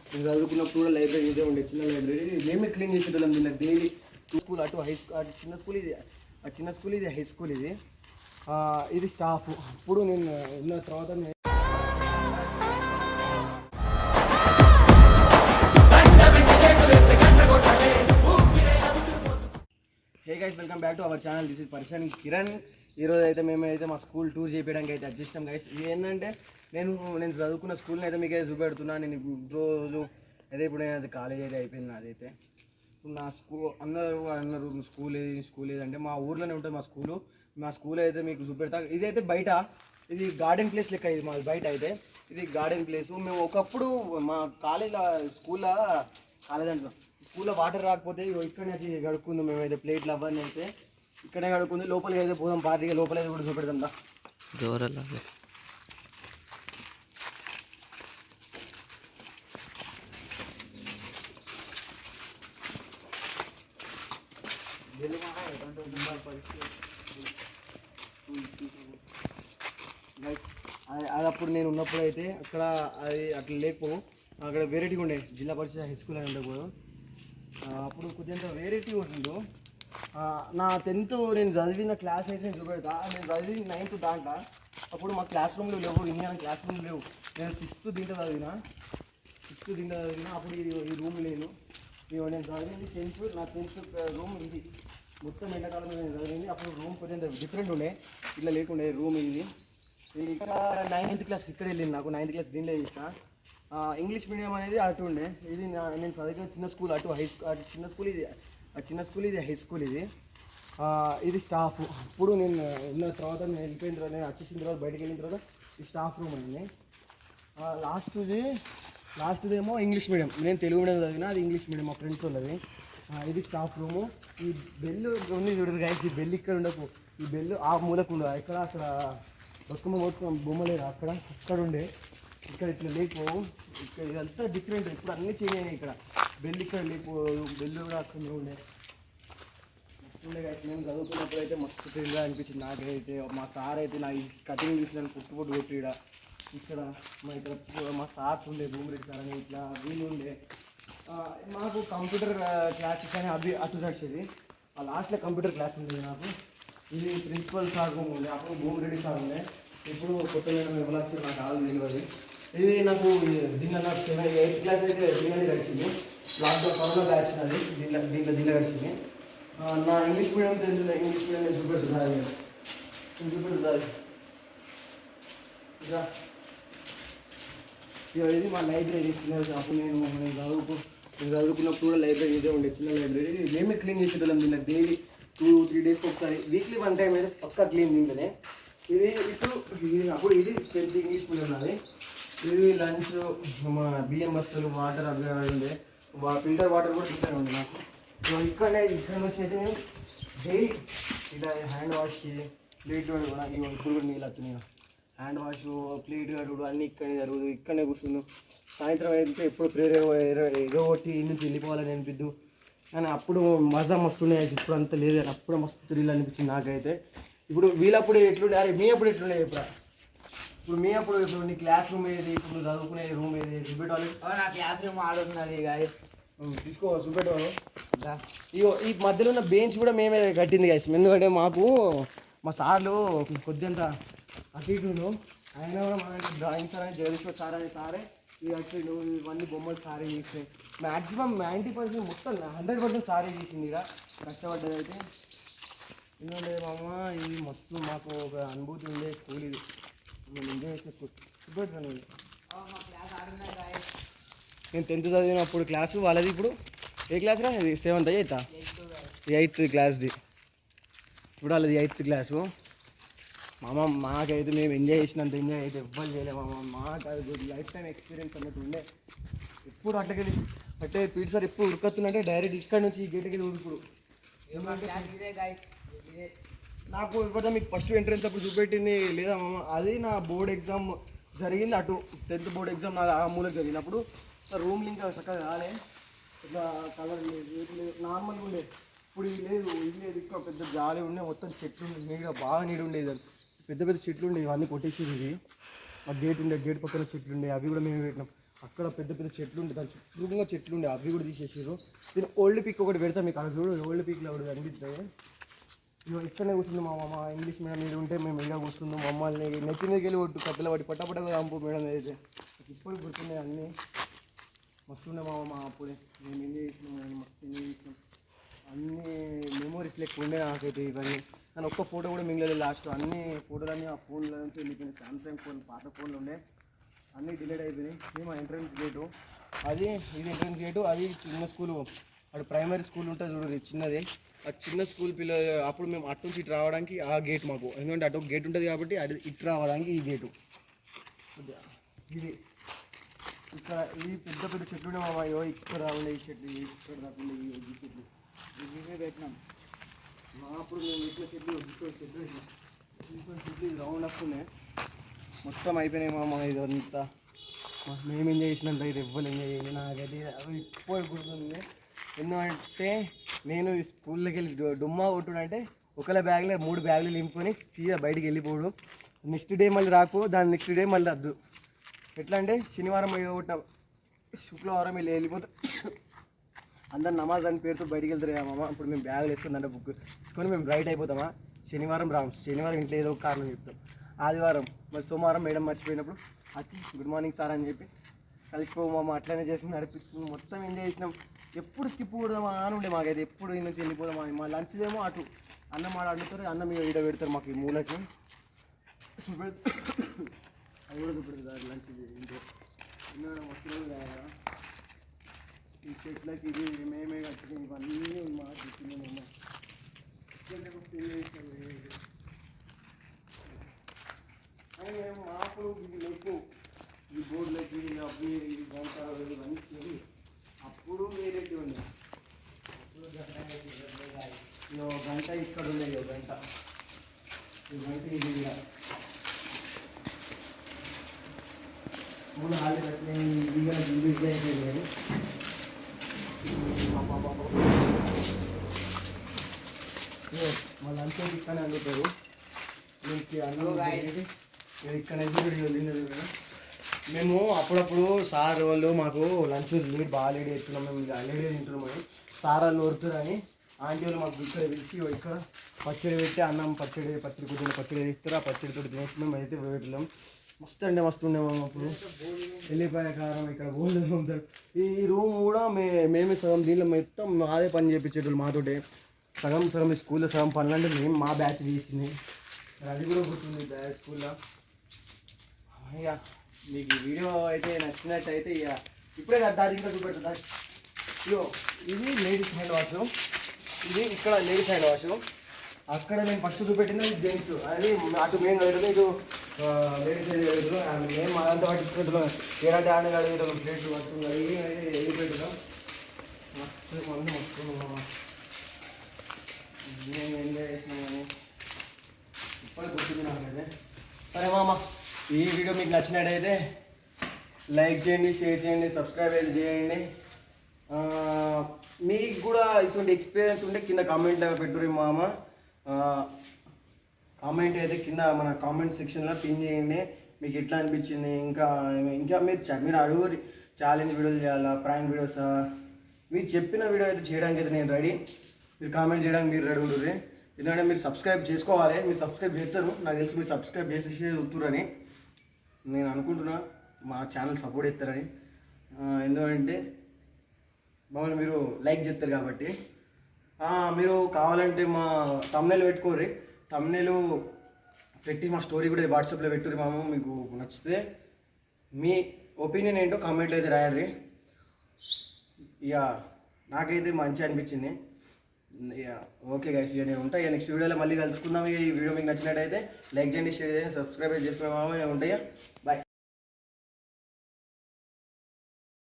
నేను చదువుకున్నప్పుడు కూడా లైబ్రరీ ఇదే ఉండే, చిన్న లైబ్రరీ. మేమే క్లీన్ చేసేటోళ్ళం దీన్ని డైలీ. స్కూల్ అటు హై స్కూల్, అటు చిన్న స్కూల్, ఇది ఆ చిన్న స్కూల్, ఇది హై స్కూల్. ఇది స్టాఫ్. ఇప్పుడు నేను ఉన్న తర్వాత hey guys, welcome back to our channel. This is person Kiran. ఈరోజు అయితే మేమైతే మా స్కూల్ టూర్ చేయడానికి అయితే అడ్జస్టాం గైస్. ఇది ఏంటంటే నేను చదువుకున్న స్కూల్ని అయితే మీకు అయితే చూపెడుతున్నా. నేను రోజు అయితే ఇప్పుడు నేను కాలేజ్ అయితే అయిపోయింది. అదైతే నా అందరూ అన్నారు స్కూల్ ఏదంటే మా ఊర్లోనే ఉంటుంది మా స్కూల్ అయితే మీకు చూపెడతా. ఇదైతే బయట, ఇది గార్డెన్ ప్లేస్ లెక్క. ఇది మా బయట అయితే ఇది గార్డెన్ ప్లేస్. మేము ఒకప్పుడు మా స్కూల్లో వాటర్ రాకపోతే ఇక్కడనే వచ్చి గడుపుకుందాం. మేమైతే ప్లేట్లు అవన్నీ అయితే ఇక్కడే గడుపుకుంది. లోపలికి అయితే పోదాం, పార్టీగా లోపల అయితే కూడా చూపెడదాం దా. అది అప్పుడు నేను ఉన్నప్పుడు అయితే అక్కడ అది అట్లా లేకపోవు, అక్కడ వెరైటీగా ఉండే. జిల్లా పరిషత్ హై స్కూల్ అని ఉండకపోదు. అప్పుడు కొంచెం వెరైటీ ఉంటుందో. నా 10th నేను చదివిన క్లాస్ అయితే నేను చూపెడతా. నేను చదివి 9th దాంట్లో అప్పుడు మా క్లాస్ రూమ్లో లేవు, ఇండియన్ క్లాస్ రూమ్ లేవు. నేను 6th దీంట్లో చదివిన. అప్పుడు ఈ రూమ్ లేదు. నేను చదివింది 10th. నా 10th రూమ్ ఇది మొత్తం ఎండాకాలం నేను చదివింది. అప్పుడు రూమ్ కొంచెం డిఫరెంట్ ఉండే, ఇట్లా లేకుండే రూమ్ ఇది. ఇక్కడ 9th క్లాస్ ఇక్కడ వెళ్ళింది. నాకు 9th క్లాస్ దీనిలో చేసిన. ఇంగ్లీష్ మీడియం అనేది అటు ఉండే. ఇది నేను చదివిన చిన్న స్కూల్, అటు చిన్న స్కూల్, ఇది హై స్కూల్. ఇది స్టాఫ్. ఇప్పుడు నేను ఉన్న తర్వాత నేను వెళ్ళిపోయిన తర్వాత, నేను వచ్చేసిన తర్వాత, బయటకు వెళ్ళిన తర్వాత ఈ స్టాఫ్ రూమ్ అయింది. లాస్ట్ది ఏమో ఇంగ్లీష్ మీడియం. నేను తెలుగు మీడియం చదివిన, అది ఇంగ్లీష్ మీడియం మా ఫ్రెండ్స్ వాళ్ళది. ఇది స్టాఫ్ రూము. ఈ బెల్ ఉంది చూడరు గైస్. ఈ బెల్ ఇక్కడ ఉండకు, ఈ బెల్ ఆ మూలకు ఉండదు. అక్కడ బతుకమ్మ మొత్తం బొమ్మలేదు, అక్కడ ఉండే. ఇక్కడ ఇట్లా లేకపోవు. ఇక్కడ ఇదంతా డిఫరెంట్. ఇప్పుడు అన్నీ చేంజ్ అయినాయి. ఇక్కడ బెల్ ఇక్కడ లేకపోదు, బెల్ కూడా అక్కడ ఉండే. మస్తు గైస్. నేను చదువుకున్నప్పుడు అయితే మస్తు థ్రిల్గా అనిపించింది నాకైతే. మా సార్ అయితే నా కటింగ్ తీసి నన్ను పుట్టు కొట్టిడ. ఇక్కడ మా సార్స్ ఉండే, భూమిరెడ్డి సార్ అని ఇట్లా వీళ్ళు ఉండే. మాకు కంప్యూటర్ క్లాసెస్ అని అటు నడిచేది. ఆ లాస్ట్లో కంప్యూటర్ క్లాస్ ఉండేది నాకు. ఇది ప్రిన్సిపల్ సార్ రూమ్ ఉండే. అప్పుడు భూమిరెడ్డి సార్ ఉండే. ఇప్పుడు కొత్త ఎవరు వచ్చి నాకు ఆల్ తెలియదు. ఇది నాకు దీనిలో నాకు 8th క్లాస్ అయితే దీనిలోనే గడిచింది. లాక్డౌన్ కరోనా బ్యాచ్ అది దీనిలో గడిచింది. నా ఇంగ్లీష్ మీడియం తెలిసింది. ఇంగ్లీష్ మీడియం నేను చూపెడుతుంది ఇది మా లైబ్రరీ. అప్పుడు నేను చదువుకున్నప్పుడు కూడా లైబ్రరీ ఇదే ఉండే, చిన్న లైబ్రరీ. మేమే క్లీన్ చేసేటోళ్ళం దీన్ని డైలీ 2-3 డేస్కి ఒకసారి. వీక్లీ 1 టైం అయితే పక్కా క్లీన్ దీంట్లోనే. ఇది అప్పుడు ఇది 10th ఇంగ్లీష్ మీడియం నాది. ఇది లంచ్, మా బియ్యం బస్తులు, వాటర్ అవి ఉండే. ఫిల్టర్ వాటర్ కూడా ఇక్కడే ఉండే నాకు. సో ఇక్కడ నుంచి అయితే నేను డైలీ ఇలా హ్యాండ్ వాష్కి, ప్లేట్ కూడా ఇప్పుడు కూడా నీళ్ళు వస్తున్నాయి. హ్యాండ్ వాష్, ప్లేట్ కడుగుడు అన్నీ ఇక్కడే జరుగుతుంది. ఇక్కడనే కూర్చున్నాను. సాయంత్రం అయితే ఎప్పుడు ప్రేరేగా కొట్టి ఇంటి నుంచి వెళ్ళిపోవాలని అనిపిద్దు. కానీ అప్పుడు మజా మస్తుండే. ఇప్పుడు అంత లేదు, అప్పుడే మస్తు థ్రిల్ అనిపించింది నాకైతే. ఇప్పుడు వీళ్ళప్పుడు ఎట్లుండే, అరే మీ అప్పుడు ఎట్లుండే ఇప్పుడు మీ అప్పుడు నీ క్లాస్ రూమ్ ఏది, ఇప్పుడు చదువుకునే రూమ్ ఏది చూపెట్టాలి. నా క్లాస్ రూమ్ ఆడుతున్నది గాయస్, తీసుకో చూపెట్టాను. ఇగో ఈ మధ్యలో ఉన్న బెంచ్ కూడా మేమే కట్టింది గాయస్. ఎందుకంటే మాకు మా సార్లు కొద్దింత అటు ఇటు ఆయన కూడా మన డ్రాయింగ్ సార్ అని, జగదీశ్వర్ సార్ అని సారే ఇవి ఇవన్నీ బొమ్మలు సారే చేసినాయి. మ్యాక్సిమం 90% మొత్తం 100% సారే చేసింది. ఇక కష్టపడ్డది అయితే ఎందుకంటే మామ ఇది మస్తు మాకు ఒక అనుభూతి ఉండే స్కూల్. ఇది నేను ఎంజాయ్ చేసే స్కూల్. చూపెట్టాను నేను 10th చదివినప్పుడు క్లాసు వాళ్ళది. ఇప్పుడు ఏ క్లాస్ రా? ఇది 7th 8th క్లాస్ది. ఇప్పుడు వాళ్ళది 8th క్లాసు. మాకైతే మేము ఎంజాయ్ చేసినంత ఎంజాయ్ అయితే ఎవ్వరు చేయలేము మాకు అది గుడ్ లైఫ్ టైం ఎక్స్పీరియన్స్ అన్నట్టు ఉండే. ఎప్పుడు అట్లకెళ్ళి అంటే పీటీ సార్ ఎప్పుడు ఉరుకొస్తుందంటే డైరెక్ట్ ఇక్కడ నుంచి ఈ గేట్కి వెళ్ళి ఉరుకుడు. నాకు ఇక్కడ మీకు ఫస్ట్ ఎంట్రన్స్ అప్పుడు చూపెట్టింది లేదా మామ, అది నా బోర్డ్ ఎగ్జామ్ జరిగింది. అటు 10th బోర్డ్ ఎగ్జామ్ నా ఆ మూలకు జరిగినప్పుడు రూమ్ లింక్ చక్కగా రాలే, ఇట్లా కలర్ లేదు, నార్మల్గా ఉండేది. ఇప్పుడు ఇది లేదు, ఇక్కడ పెద్ద జాలి ఉండే, మొత్తం చెట్లు నీడ బాగా నీడు ఉండేది. పెద్ద చెట్లు ఉండేవి, ఇవన్నీ కొట్టేసేది. ఇది మా గేట్ ఉండే, గేట్ పక్కన చెట్లు ఉండే, అవి కూడా మేము పెట్టినాం. అక్కడ పెద్ద పెద్ద చెట్లు ఉండే దాని చుట్టూగా చెట్లు ఉండే అవి కూడా తీసేసారు. దీని ఓల్డ్ పిక్ ఒకటి పెడతా మీకు, అక్కడ చూడు ఓల్డ్ పిక్లో ఒకటి కనిపిస్తుంది. ఇగో ఇక్కడనే కూర్చుంది మా ఇంగ్లీష్ మీడియం మీద ఉంటే మేము ఇలా కూర్చుందాం, మమ్మల్ని నెత్తి మీదకి వెళ్ళి కొట్టు కట్టెల పట్టి పట్టపట్టగా చంపు మేడం అయితే. ఇప్పుడు గుర్తున్నాయి అన్నీ, మస్తుండే మా అప్పుడే మేము ఎంజాయ్ చేసినాం, కానీ మస్తు ఎంజాయ్ చేసినాం. అన్ని మెమోరీస్ లెక్క ఉండే నాకైతే ఇవన్నీ. కానీ ఒక్క ఫోటో కూడా మిగిలేదు లాస్ట్. అన్ని ఫోటోలన్నీ ఆ ఫోన్లో నుంచి వెళ్ళిపోయినాయి. సామ్సంగ్ ఫోన్ పాత ఫోన్లు ఉండే అన్నీ డిలీట్ అయిపోయినాయి. మేము ఎంట్రన్స్ గేటు అది, ఇది ఎంట్రన్స్ గేటు, అది చిన్న స్కూలు, అటు ప్రైమరీ స్కూల్ ఉంటుంది చూడు చిన్నది, ఆ చిన్న స్కూల్ అప్పుడు మేము అటు నుంచి ఇటు రావడానికి ఆ గేట్ మాకు, ఎందుకంటే అటు గేట్ ఉంటుంది కాబట్టి అది ఇటు రావడానికి ఈ గేటు. ఇది ఇక్కడ ఈ పెద్ద పెద్ద చెట్లు ఉండే మామయ్యో, ఇక్కడ ఉండే ఈ చెట్లు, ఇక్కడ రాకుండా ఈ చెట్లు ఇవే పెట్టినాం. అప్పుడు మేము ఇట్లా చెట్లు చెట్లు రౌండ్ వస్తున్నాయి, మొత్తం అయిపోయినాయి మామ. ఇదంతా మేము ఎంజాయ్ చేసినంత ఇది ఎవ్వరు ఎంజాయ్ చేయాలి. నాకైతే అవి ఇప్పుడు గుర్తుంది. ఎందుకంటే నేను స్కూల్లోకి వెళ్ళి డుమ్మా కొట్టుడంటే ఒకళ్ళ బ్యాగ్లో 3 బ్యాగులు నింపుకొని సీదా బయటికి వెళ్ళిపోవడం. నెక్స్ట్ డే మళ్ళీ రాకు, దాని నెక్స్ట్ డే మళ్ళీ వద్దు. ఎట్లా అంటే శనివారం కొట్టిన శుక్రవారం వెళ్ళి వెళ్ళిపోతే అందరు నమాజ్ అని పేరుతో బయటికి వెళ్తారు కదా మామ. ఇప్పుడు మేము బ్యాగులు వేసుకుని అంటే బుక్ తీసుకొని మేము రైట్ అయిపోతామా. శనివారం రాము, శనివారం ఇంట్లో ఏదో ఒక కారణం చెప్తాం. ఆదివారం మరి సోమవారం మేడం మర్చిపోయినప్పుడు వచ్చి గుడ్ మార్నింగ్ సార్ అని చెప్పి కలిసిపోమామ. అట్లనే చేసుకుని నడిపించుకుని మొత్తం ఎంజాయ్ చేసినాం. ఎప్పుడు స్కిప్ కూడదామా అని ఉండే మాకైతే, ఎప్పుడు ఈ నుంచి వెళ్ళిపోదామా. మా లంచ్ ఏమో అటు అన్నం ఆడ వండుతారు, అన్నం ఈడ పెడతారు మాకు ఈ మూలకి. అది కూడా చూపెడతారు లంచ్ ఇంట్లో మొత్తం కదా. ఈ చెట్లకి ఇది మేమే కట్టుకుని ఇవన్నీ మా చెప్తున్నామమ్మ. మేము మాకు ఇది లెక్కు, ఈ బోర్డులకి అవి గంటలు ఇవన్నీ చేసి అప్పుడు వేరేటి ఉండే. అప్పుడు గంట ఇక్కడ ఉండే, గంట ఈ గంట ఇది మూడు హాలీలు వచ్చినాయి. ఇదిగా ఇంగ్లీష్గా అయిపోయింది కానీ మళ్ళీ అంతే ఇక్కడనే అందుతారు. మీకు అన్నం ఇక్కడ మేము అప్పుడప్పుడు సార్ వాళ్ళు మాకు లంచ్ లిమిట్ బాగా లేడీ ఎత్తున్నాం, మేము లేడీ తింటున్నామని సార్ వాళ్ళు ఓరుతారని ఆంటీ వాళ్ళు మాకు ఇక్కడ పిలిచి ఇక్కడ పచ్చడి పెట్టి అన్నం పచ్చడి కొద్దిగా పచ్చడి ఇస్తారు. ఆ పచ్చడితో తినేసి మేము అయితే పెట్టలేం. మస్తు అంటే మస్తు ఉండేవాళ్ళం అప్పుడు. వెళ్ళిపోయే కారం ఇక్కడ బోల్డ్ ఉంటారు. ఈ రూమ్ కూడా మేమే సగం దీనిలో మొత్తం అదే పని చేయించేటోళ్ళు మాతోటే. సగం ఈ స్కూల్లో సగం పనులు అంటే మేము మా బ్యాచ్ చేసింది. అది కూడా గుర్తుంది స్కూల్లో. ఇక మీకు ఈ వీడియో అయితే నచ్చినట్టయితే ఇక ఇప్పుడే కదా దారి ఇంకా చూపెడుతుందా. ఇదో ఇది లేడీస్ హ్యాండ్ వాష్, ఇది ఇక్కడ లేడీస్ హ్యాండ్ వాష్. అక్కడ నేను ఫస్ట్ చూపెట్టింది జెంట్స్, అది అటు మేము కడగదు, ఇటు లేడీస్ కడగదు. మేము మాదంతా పట్టించుకుంటున్నాం. ఏడాది ఆడ కడిగేటోళ్ళం, ప్లేట్లు పట్టుకున్నాం, ఏ పెట్టున్నాం. మస్తు మంది వస్తున్నాం, మేము ఎంజాయ్ చేసినాం. కానీ ఇప్పుడు గుర్తుంది నాకైతే. సరే మామ, ఈ వీడియో మీకు నచ్చినట్టయితే లైక్ చేయండి, షేర్ చేయండి, సబ్స్క్రైబ్ అయితే చేయండి. మీకు కూడా ఇటువంటి ఎక్స్పీరియన్స్ ఉంటే కింద కామెంట్లో పెట్టుర్రి మామ. కామెంట్ అయితే కింద మన కామెంట్ సెక్షన్లో పిన్ చేయండి. మీకు ఎట్లా అనిపించింది, ఇంకా మీరు అడుగురి ఛాలెంజ్ వీడియోలు చేయాలా, ప్రాంక్ వీడియోస్, మీరు చెప్పిన వీడియో అయితే చేయడానికి అయితే నేను రెడీ. మీరు కామెంట్ చేయడానికి మీరు రెడీ ఉంటుంది. ఎందుకంటే మీరు సబ్స్క్రైబ్ చేసుకోవాలి. మీరు సబ్స్క్రైబ్ చేస్తారు, నాకు తెలిసి మీరు సబ్స్క్రైబ్ చేసి చూస్తురని నేను అనుకుంటున్నా. మా ఛానల్ సపోర్ట్ చేస్తారని, ఎందుకంటే మమ్మల్ని మీరు లైక్ చేస్తారు కాబట్టి. మీరు కావాలంటే మా తమ్నెల్ పెట్టుకోర్రి, తమ్నెల్ పెట్టి మా స్టోరీ కూడా వాట్సాప్లో పెట్టుర్రి మామ. మీకు నచ్చితే మీ ఒపీనియన్ ఏంటో కామెంట్లో అయితే రాయర్రి. ఇక నాకైతే మంచి అనిపించింది. ఓకే గైస్, ఇక నేను ఉంటాయి. నెక్స్ట్ వీడియోలో మళ్ళీ కలుసుకుందాం. ఈ వీడియో మీకు నచ్చినట్టయితే లైక్ చేయండి, షేర్ చేయండి, సబ్స్క్రైబ్ చేసుకోవడం ఉంటాయా. బాయ్.